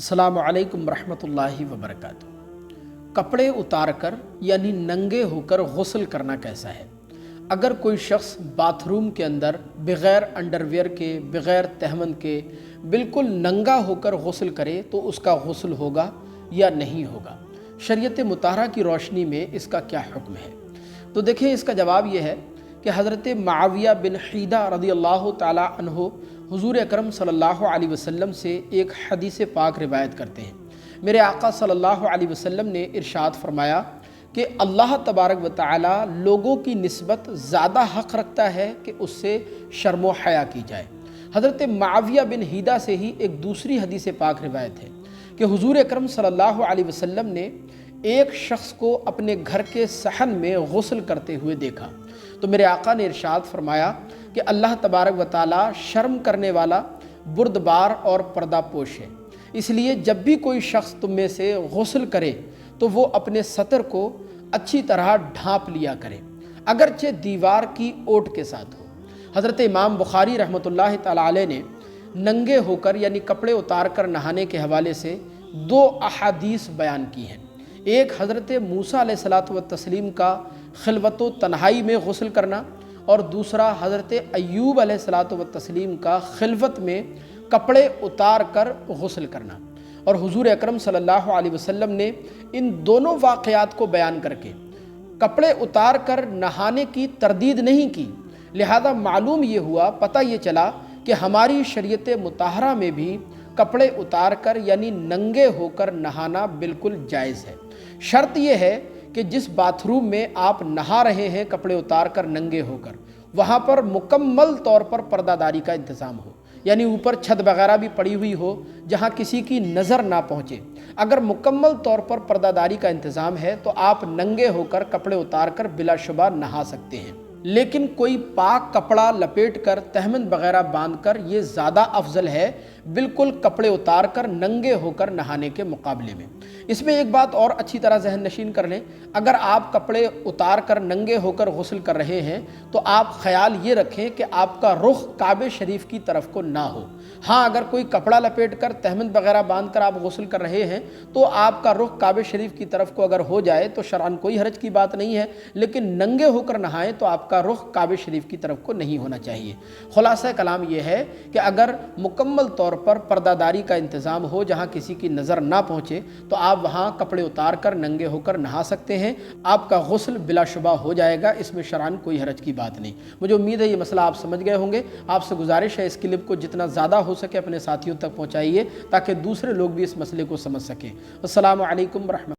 अस्सलामु अलैकुम रहमतुल्लाहि व बरकातुहू। कपड़े उतार कर यानी नंगे होकर गुस्ल करना कैसा है? अगर कोई शख्स बाथरूम के अंदर बग़ैर अंडरवियर के, बग़ैर तहमद के बिल्कुल नंगा होकर गुस्ल करे तो उसका गुस्ल होगा या नहीं होगा? शरीयत मुताहरा की रोशनी में इसका क्या हुक्म है? तो देखिए, इसका जवाब यह है कि हज़रत मुआविया बिन हीदा रज़ियल्लाहु ताला अन्हु हुज़ूर अकरम सल्लल्लाहु अलैहि वसल्लम से एक हदीस पाक रिवायत करते हैं। मेरे आका सल्लल्लाहु अलैहि वसल्लम ने इरशाद फरमाया कि अल्लाह तबारक व तआला लोगों की निस्बत ज़्यादा हक़ रखता है कि उससे शर्म व हया की जाए। हज़रत मुआविया बिन हीदा से ही एक दूसरी हदीस पाक रिवायत है कि हुज़ूर अकरम सल्लल्लाहु अलैहि वसल्लम ने एक शख्स को अपने घर के सहन में गुस्ल करते हुए देखा तो मेरे आका ने इरशाद फरमाया कि अल्लाह तबारक व तआला शर्म करने वाला, बुर्दबार और पर्दापोश है। इसलिए जब भी कोई शख्स तुम में से गुस्ल करे तो वो अपने सतर को अच्छी तरह ढाँप लिया करे, अगरचे दीवार की ओट के साथ हो। हज़रत इमाम बुखारी रहमतुल्लाहि तआला अलैह ने नंगे होकर यानी कपड़े उतार कर नहाने के हवाले से दो अहादीस बयान की हैं। एक हज़रत मूसा अलैहिस्सलातु व तस्लीम का खिलवत व तन्हाई में गुस्ल करना और दूसरा हज़रत अय्यूब अलैहिस्सलातु व तस्लीम का खिलवत में कपड़े उतार कर गुस्ल करना। और हुज़ूर अकरम सल्लल्लाहु अलैहि वसल्लम ने इन दोनों वाक़यात को बयान करके कपड़े उतार कर नहाने की तरदीद नहीं की। लिहाजा मालूम ये हुआ, पता ये चला कि हमारी शरीयत मुताहरा में भी कपड़े उतार कर यानी नंगे होकर नहाना बिल्कुल जायज़ है। शर्त यह है कि जिस बाथरूम में आप नहा रहे हैं कपड़े उतार कर नंगे होकर, वहाँ पर मुकम्मल तौर पर पर्दादारी का इंतज़ाम हो, यानी ऊपर छत वगैरह भी पड़ी हुई हो जहाँ किसी की नज़र ना पहुँचे। अगर मुकम्मल तौर पर पर्दादारी का इंतज़ाम है तो आप नंगे होकर कपड़े उतार कर बिलाशुबा नहा सकते हैं। लेकिन कोई पाक कपड़ा लपेट कर तहमद वगैरह बांध कर ये ज़्यादा अफजल है बिल्कुल कपड़े उतार कर नंगे होकर नहाने के मुकाबले में। इसमें एक बात और अच्छी तरह जहन नशीन कर लें, अगर आप कपड़े उतार कर नंगे होकर गुस्ल कर रहे हैं तो आप ख्याल ये रखें कि आपका रुख काबे शरीफ की तरफ को ना हो। हाँ, अगर कोई कपड़ा लपेट कर तहमद वगैरह बांध कर आप गुस्ल कर रहे हैं तो आपका रुख काबे शरीफ की तरफ को अगर हो जाए तो शरअन कोई हरज की बात नहीं है, लेकिन नंगे होकर नहाएं तो आपका रुख काबे शरीफ की तरफ को नहीं होना चाहिए। खुलासा कलाम यह है कि अगर मुकम्मल तौर पर पर्दादारी का इंतज़ाम हो जहाँ किसी की नज़र ना पहुँचे तो आप वहाँ कपड़े उतार कर नंगे होकर नहा सकते हैं। आपका गुस्ल बिलाशुबा हो जाएगा, इसमें शरअन कोई हरज की बात नहीं। मुझे उम्मीद है ये मसला आप समझ गए होंगे। आपसे गुजारिश है इस क्लिप को जितना ज़्यादा हो सके अपने साथियों तक पहुँचाइए ताकि दूसरे लोग भी इस मसले को समझ सकें। अस्सलामु अलैकुम रहमतुल्लाह।